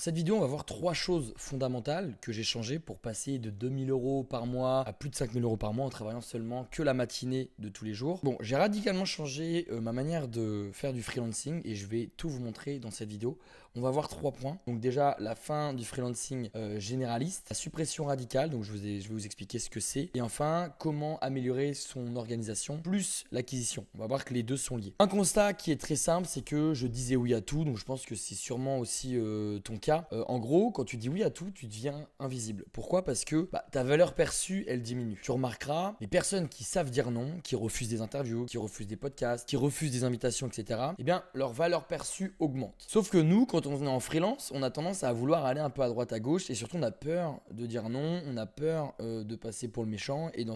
cette vidéo, on va voir 3 choses fondamentales que j'ai changées pour passer de 2000 € par mois à plus de 5000 € par mois en travaillant seulement que la matinée de tous les jours. Bon, j'ai radicalement changé ma manière de faire du freelancing et je vais tout vous montrer dans cette vidéo. On va voir 3 points. Donc déjà, la fin du freelancing généraliste, la suppression radicale, donc je vais vous expliquer ce que c'est. Et enfin, comment améliorer son organisation plus l'acquisition. On va voir que les deux sont liés. Un constat qui est très simple, c'est que je disais oui à tout, donc je pense que c'est sûrement aussi ton cas. En gros, quand tu dis oui à tout, tu deviens invisible. Pourquoi ? Parce que ta valeur perçue, elle diminue. Tu remarqueras, les personnes qui savent dire non, qui refusent des interviews, qui refusent des podcasts, qui refusent des invitations, etc., eh bien, leur valeur perçue augmente. Sauf que nous, quand on est en freelance, on a tendance à vouloir aller un peu à droite à gauche et surtout on a peur de dire non, on a peur de passer pour le méchant et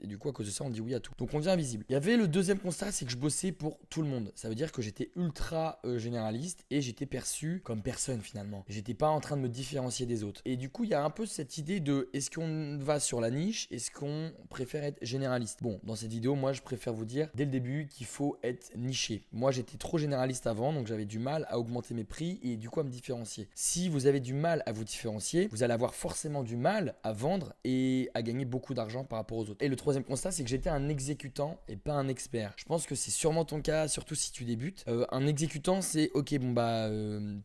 du coup, à cause de ça, on dit oui à tout. Donc, on devient invisible. Il y avait le deuxième constat, c'est que je bossais pour tout le monde. Ça veut dire que j'étais ultra généraliste et j'étais perçu comme personne finalement. J'étais pas en train de me différencier des autres. Et du coup, il y a un peu cette idée de est-ce qu'on va sur la niche, est-ce qu'on préfère être généraliste ? Bon, dans cette vidéo, moi, je préfère vous dire dès le début qu'il faut être niché. Moi, j'étais trop généraliste avant, donc j'avais du mal à augmenter mes prix et du coup à me différencier. Si vous avez du mal à vous différencier, vous allez avoir forcément du mal à vendre et à gagner beaucoup d'argent par rapport aux autres. Et le troisième constat, c'est que j'étais un exécutant et pas un expert. Je pense que c'est sûrement ton cas, surtout si tu débutes. Un exécutant, c'est ok,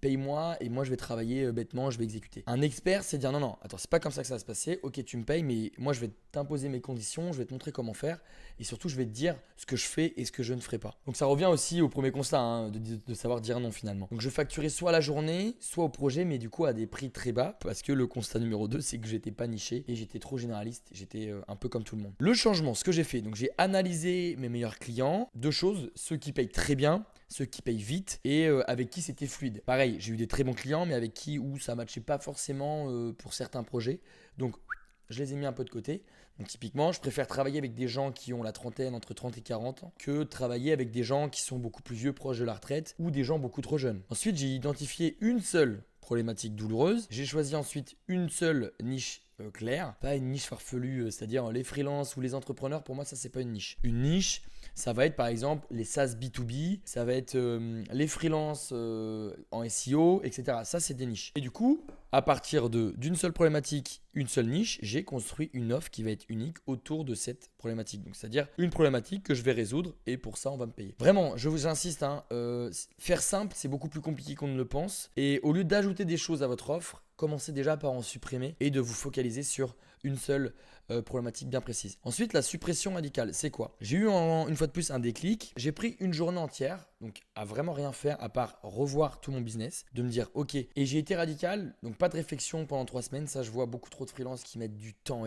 paye-moi et moi je vais travailler bêtement, je vais exécuter. Un expert, c'est dire non, attends, c'est pas comme ça que ça va se passer. Ok, tu me payes, mais moi je vais t'imposer mes conditions, je vais te montrer comment faire et surtout je vais te dire ce que je fais et ce que je ne ferai pas. Donc ça revient aussi au premier constat, de savoir dire non finalement. Donc je facturais soit la journée, soit au projet, mais du coup à des prix très bas parce que le constat numéro 2, c'est que j'étais pas niché et j'étais trop généraliste, j'étais un peu comme tout le monde. Le changement, ce que j'ai fait, donc j'ai analysé mes meilleurs clients, 2 choses, ceux qui payent très bien, ceux qui payent vite et avec qui c'était fluide. Pareil, j'ai eu des très bons clients, mais avec qui où ça matchait pas forcément pour certains projets. Donc je les ai mis un peu de côté. Donc typiquement, je préfère travailler avec des gens qui ont la trentaine, entre 30 et 40 ans, que travailler avec des gens qui sont beaucoup plus vieux, proches de la retraite, ou des gens beaucoup trop jeunes. Ensuite, j'ai identifié une seule problématique douloureuse. J'ai choisi ensuite une seule niche claire, pas une niche farfelue, c'est-à-dire les freelances ou les entrepreneurs. Pour moi, ça, c'est pas une niche. Une niche, ça va être par exemple les SaaS B2B, ça va être les freelances en SEO, etc. Ça, c'est des niches. Et du coup, à partir d'une seule problématique, une seule niche, j'ai construit une offre qui va être unique autour de cette problématique. Donc, c'est-à-dire une problématique que je vais résoudre et pour ça, on va me payer. Vraiment, je vous insiste, faire simple, c'est beaucoup plus compliqué qu'on ne le pense. Et au lieu d'ajouter des choses à votre offre, commencez déjà par en supprimer et de vous focaliser sur une seule problématique bien précise. Ensuite, la suppression radicale, c'est quoi ? J'ai eu une fois de plus un déclic. J'ai pris une journée entière, donc à vraiment rien faire à part revoir tout mon business, de me dire ok. Et j'ai été radical, donc pas de réflexion pendant 3 semaines. Ça, je vois beaucoup trop de freelances qui mettent du temps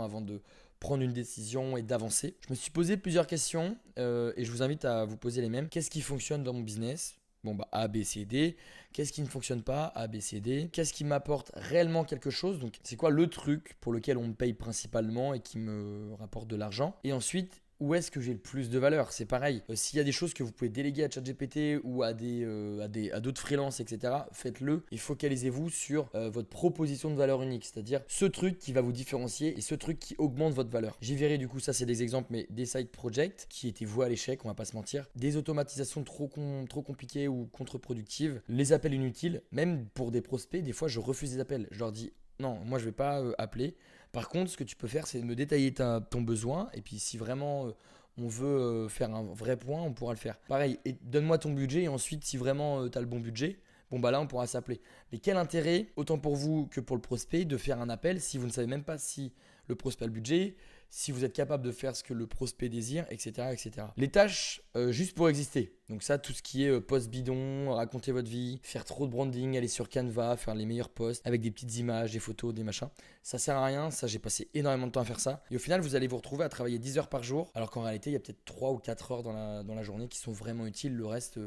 avant de prendre une décision et d'avancer. Je me suis posé plusieurs questions et je vous invite à vous poser les mêmes. Qu'est-ce qui fonctionne dans mon business ? Bon, A, B, C, D. Qu'est-ce qui ne fonctionne pas ? A, B, C, D. Qu'est-ce qui m'apporte réellement quelque chose ? Donc, c'est quoi le truc pour lequel on me paye principalement et qui me rapporte de l'argent ? Et ensuite, où est-ce que j'ai le plus de valeur ? C'est pareil. S'il y a des choses que vous pouvez déléguer à ChatGPT ou à d'autres freelances, etc., faites-le et focalisez-vous sur votre proposition de valeur unique, c'est-à-dire ce truc qui va vous différencier et ce truc qui augmente votre valeur. J'y verrai du coup, ça c'est des exemples, mais des side projects qui étaient voués à l'échec, on va pas se mentir, des automatisations trop compliquées ou contre-productives, les appels inutiles, même pour des prospects, des fois je refuse des appels. Je leur dis non, moi je vais pas appeler. Par contre, ce que tu peux faire, c'est de me détailler ton besoin. Et puis, si vraiment on veut faire un vrai point, on pourra le faire. Pareil, et donne-moi ton budget. Et ensuite, si vraiment tu as le bon budget, là, on pourra s'appeler. Mais quel intérêt, autant pour vous que pour le prospect, de faire un appel si vous ne savez même pas si le prospect a le budget, si vous êtes capable de faire ce que le prospect désire, etc. etc. Les tâches juste pour exister. Donc ça, tout ce qui est post bidon, raconter votre vie, faire trop de branding, aller sur Canva, faire les meilleurs posts avec des petites images, des photos, des machins. Ça sert à rien, ça j'ai passé énormément de temps à faire ça. Et au final, vous allez vous retrouver à travailler 10 heures par jour, alors qu'en réalité, il y a peut-être 3 ou 4 heures dans la journée qui sont vraiment utiles. Le reste,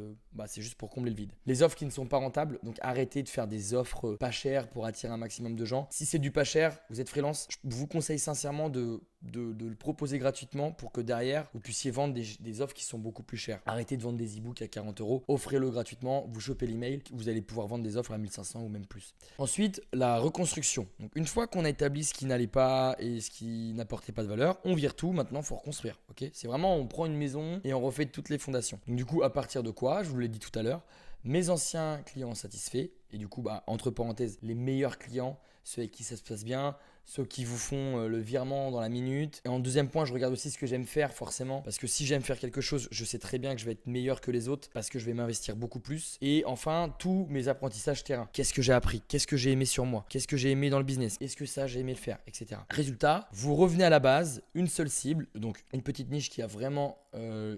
c'est juste pour combler le vide. Les offres qui ne sont pas rentables, donc arrêtez de faire des offres pas chères pour attirer un maximum de gens. Si c'est du pas cher, vous êtes freelance, je vous conseille sincèrement de le proposer gratuitement pour que derrière, vous puissiez vendre des offres qui sont beaucoup plus chères. Arrêtez de vendre des e-books à 40 €, offrez-le gratuitement, vous chopez l'email, vous allez pouvoir vendre des offres à 1500 ou même plus. Ensuite, la reconstruction. Donc, une fois qu'on a établi ce qui n'allait pas et ce qui n'apportait pas de valeur, on vire tout, maintenant il faut reconstruire. Okay, c'est vraiment, on prend une maison et on refait toutes les fondations. Donc du coup, à partir de quoi ? Je vous l'ai dit tout à l'heure, mes anciens clients satisfaits, Et du coup, entre parenthèses, les meilleurs clients, ceux avec qui ça se passe bien, ceux qui vous font le virement dans la minute. Et en deuxième point, je regarde aussi ce que j'aime faire forcément. Parce que si j'aime faire quelque chose, je sais très bien que je vais être meilleur que les autres parce que je vais m'investir beaucoup plus. Et enfin, tous mes apprentissages terrain. Qu'est-ce que j'ai appris? Qu'est-ce que j'ai aimé sur moi? Qu'est-ce que j'ai aimé dans le business? Est-ce que ça, j'ai aimé le faire? Etc. Résultat, vous revenez à la base, une seule cible, donc une petite niche qui a vraiment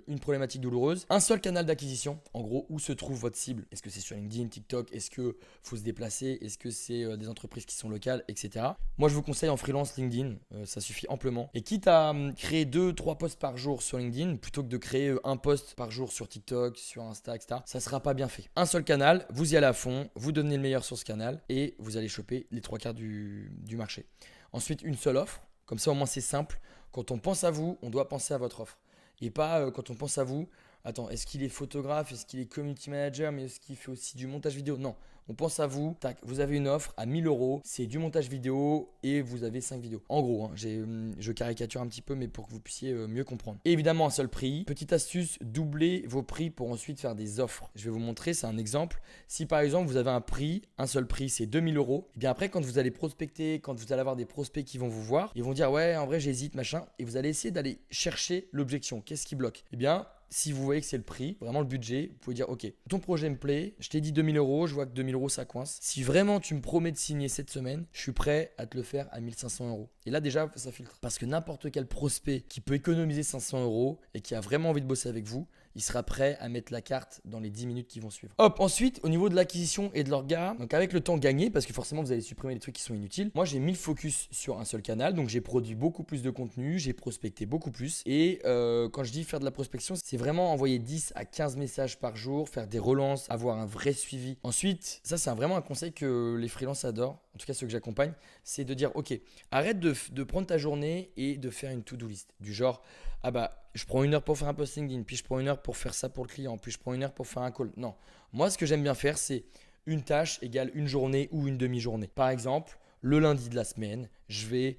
une problématique douloureuse. Un seul canal d'acquisition, en gros, où se trouve votre cible. Est-ce que c'est sur LinkedIn, TikTok? Est-ce qu'il faut se déplacer? Est-ce que c'est des entreprises qui sont locales, etc. Moi, je vous conseille en freelance LinkedIn, ça suffit amplement. Et quitte à créer 2-3 posts par jour sur LinkedIn, plutôt que de créer un post par jour sur TikTok, sur Insta, etc., ça ne sera pas bien fait. Un seul canal, vous y allez à fond, vous devenez le meilleur sur ce canal et vous allez choper les 3/4 du marché. Ensuite, une seule offre. Comme ça, au moins, c'est simple. Quand on pense à vous, on doit penser à votre offre. Et pas quand on pense à vous, attends, est-ce qu'il est photographe, est-ce qu'il est community manager, mais est-ce qu'il fait aussi du montage vidéo? Non, on pense à vous, tac, vous avez une offre à 1000 euros, c'est du montage vidéo et vous avez 5 vidéos. En gros, hein, je caricature un petit peu, mais pour que vous puissiez mieux comprendre. Et évidemment, un seul prix. Petite astuce, doublez vos prix pour ensuite faire des offres. Je vais vous montrer, c'est un exemple. Si par exemple, vous avez un prix, un seul prix, c'est 2000 euros, et bien après, quand vous allez prospecter, quand vous allez avoir des prospects qui vont vous voir, ils vont dire ouais, en vrai, j'hésite, machin, et vous allez essayer d'aller chercher l'objection. Qu'est-ce qui bloque? Eh bien, si vous voyez que c'est le prix, vraiment le budget, vous pouvez dire ok, ton projet me plaît, je t'ai dit 2000 euros, je vois que 2000 euros ça coince. Si vraiment tu me promets de signer cette semaine, je suis prêt à te le faire à 1500 euros. Et là déjà, ça filtre. Parce que n'importe quel prospect qui peut économiser 500 euros et qui a vraiment envie de bosser avec vous, il sera prêt à mettre la carte dans les 10 minutes qui vont suivre. Hop, ensuite, au niveau de l'acquisition et de l'orga, donc avec le temps gagné, parce que forcément vous allez supprimer les trucs qui sont inutiles, moi j'ai mis le focus sur un seul canal, donc j'ai produit beaucoup plus de contenu, j'ai prospecté beaucoup plus. Et quand je dis faire de la prospection, c'est vraiment envoyer 10 à 15 messages par jour, faire des relances, avoir un vrai suivi. Ensuite, ça c'est vraiment un conseil que les freelances adorent, en tout cas ceux que j'accompagne, c'est de dire ok, arrête de prendre ta journée et de faire une to-do list. Du genre, ah bah je prends 1 heure pour faire un post LinkedIn, puis je prends 1 heure pour faire ça pour le client, puis je prends 1 heure pour faire un call. Non, moi ce que j'aime bien faire, c'est une tâche égale une journée ou une demi-journée. Par exemple, le lundi de la semaine, je vais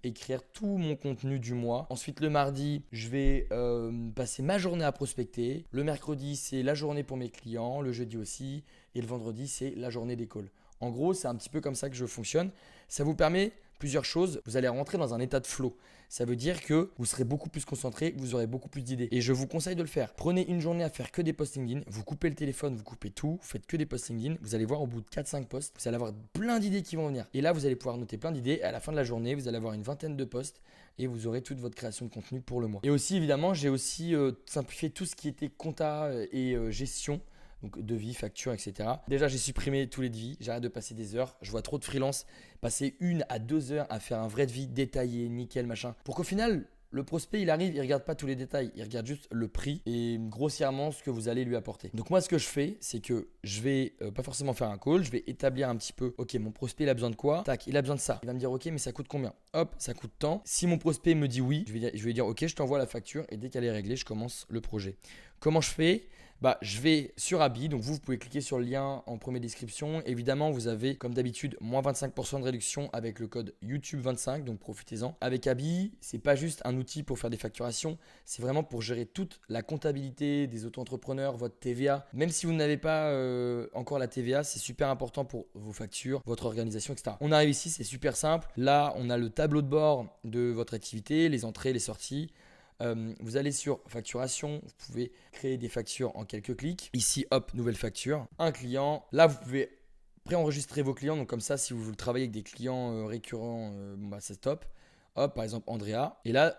écrire tout mon contenu du mois. Ensuite, le mardi, je vais passer ma journée à prospecter. Le mercredi, c'est la journée pour mes clients. Le jeudi aussi. Et le vendredi, c'est la journée des calls. En gros, c'est un petit peu comme ça que je fonctionne. Ça vous permet plusieurs choses. Vous allez rentrer dans un état de flow. Ça veut dire que vous serez beaucoup plus concentré, vous aurez beaucoup plus d'idées. Et je vous conseille de le faire. Prenez une journée à faire que des posts LinkedIn. Vous coupez le téléphone, vous coupez tout. Vous faites que des posts LinkedIn. Vous allez voir au bout de 4-5 posts, vous allez avoir plein d'idées qui vont venir. Et là, vous allez pouvoir noter plein d'idées. Et à la fin de la journée, vous allez avoir une vingtaine de posts et vous aurez toute votre création de contenu pour le mois. Et aussi, évidemment, j'ai aussi simplifié tout ce qui était compta et gestion. Donc devis, factures, etc. Déjà, j'ai supprimé tous les devis. J'arrête de passer des heures. Je vois trop de freelance passer 1 à 2 heures à faire un vrai devis détaillé, nickel, machin. Pour qu'au final, le prospect, il arrive, il ne regarde pas tous les détails. Il regarde juste le prix et grossièrement ce que vous allez lui apporter. Donc moi, ce que je fais, c'est que je vais pas forcément faire un call. Je vais établir un petit peu, ok, mon prospect, il a besoin de quoi? Tac, il a besoin de ça. Il va me dire, ok, mais ça coûte combien? Hop, ça coûte tant. Si mon prospect me dit oui, je vais dire, ok, je t'envoie la facture et dès qu'elle est réglée, je commence le projet. Comment je fais? Je vais sur Abi, donc vous pouvez cliquer sur le lien en première description. Évidemment, vous avez comme d'habitude moins 25% de réduction avec le code YouTube25, donc profitez-en. Avec Abi, c'est pas juste un outil pour faire des facturations, c'est vraiment pour gérer toute la comptabilité des auto-entrepreneurs, votre TVA. Même si vous n'avez pas encore la TVA, c'est super important pour vos factures, votre organisation, etc. On arrive ici, c'est super simple. Là, on a le tableau de bord de votre activité, les entrées, les sorties. Vous allez sur facturation, vous pouvez créer des factures en quelques clics. Ici, hop, nouvelle facture, un client. Là, vous pouvez préenregistrer vos clients. Donc comme ça, si vous voulez travailler avec des clients récurrents, c'est top. Hop, par exemple, Andrea. Et là,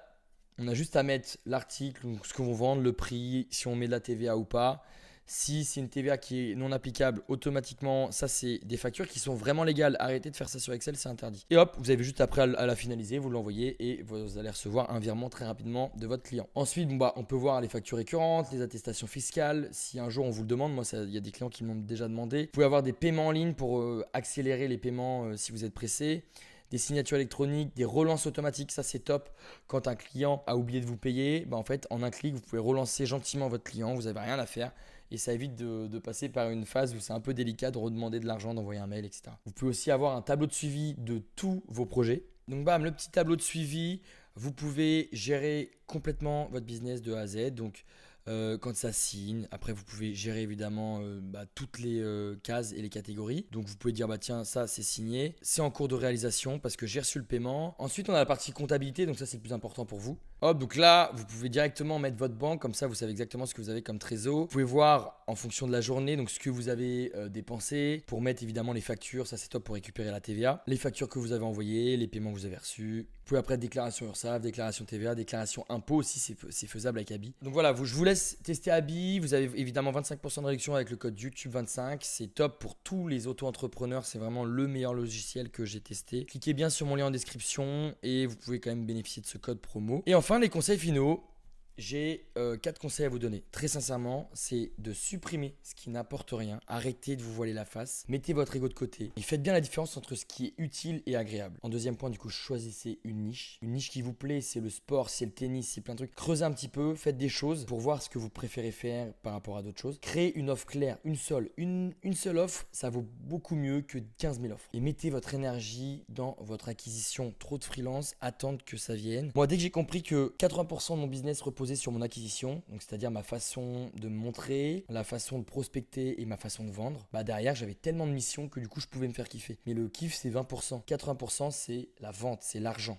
on a juste à mettre l'article, ce qu'on vend, le prix, si on met de la TVA ou pas. Si c'est une TVA qui est non applicable, automatiquement, ça c'est des factures qui sont vraiment légales. Arrêtez de faire ça sur Excel, c'est interdit. Et hop, vous avez juste après à la finaliser, vous l'envoyez et vous allez recevoir un virement très rapidement de votre client. Ensuite, on peut voir les factures récurrentes, les attestations fiscales. Si un jour on vous le demande, moi il y a des clients qui m'ont déjà demandé. Vous pouvez avoir des paiements en ligne pour accélérer les paiements si vous êtes pressé. Des signatures électroniques, des relances automatiques, ça c'est top. Quand un client a oublié de vous payer, en fait en un clic vous pouvez relancer gentiment votre client, vous n'avez rien à faire. Et ça évite de passer par une phase où c'est un peu délicat de redemander de l'argent, d'envoyer un mail, etc. Vous pouvez aussi avoir un tableau de suivi de tous vos projets. Donc le petit tableau de suivi, vous pouvez gérer complètement votre business de A à Z. Donc quand ça signe. Après, vous pouvez gérer évidemment toutes les cases et les catégories. Donc, vous pouvez dire, tiens, ça c'est signé, c'est en cours de réalisation parce que j'ai reçu le paiement. Ensuite, on a la partie comptabilité, donc ça c'est le plus important pour vous. Hop, donc là, vous pouvez directement mettre votre banque, comme ça vous savez exactement ce que vous avez comme trésor. Vous pouvez voir en fonction de la journée, donc ce que vous avez dépensé, pour mettre évidemment les factures, ça c'est top pour récupérer la TVA, les factures que vous avez envoyées, les paiements que vous avez reçus. Vous pouvez après déclaration URSSAF, déclaration TVA, déclaration impôt aussi, c'est faisable avec Abi. Donc voilà, je vous laisse tester Abi. Vous avez évidemment 25% de réduction avec le code YouTube25. C'est top pour tous les auto-entrepreneurs. C'est vraiment le meilleur logiciel que j'ai testé. Cliquez bien sur mon lien en description et vous pouvez quand même bénéficier de ce code promo. Et enfin, les conseils finaux. J'ai 4 conseils à vous donner. Très sincèrement, c'est de supprimer ce qui n'apporte rien. Arrêtez de vous voiler la face. Mettez votre ego de côté et faites bien la différence entre ce qui est utile et agréable. En deuxième point, du coup, choisissez une niche. Une niche qui vous plaît, c'est le sport, c'est le tennis, c'est plein de trucs. Creusez un petit peu, faites des choses pour voir ce que vous préférez faire par rapport à d'autres choses. Créez une offre claire, une seule offre, ça vaut beaucoup mieux que 15 000 offres. Et mettez votre énergie dans votre acquisition. Trop de freelance, attendre que ça vienne. Moi, dès que j'ai compris que 80% de mon business repose sur mon acquisition, donc c'est-à-dire ma façon de montrer, la façon de prospecter et ma façon de vendre, derrière j'avais tellement de missions que du coup je pouvais me faire kiffer. Mais le kiff c'est 20%, 80% c'est la vente, c'est l'argent.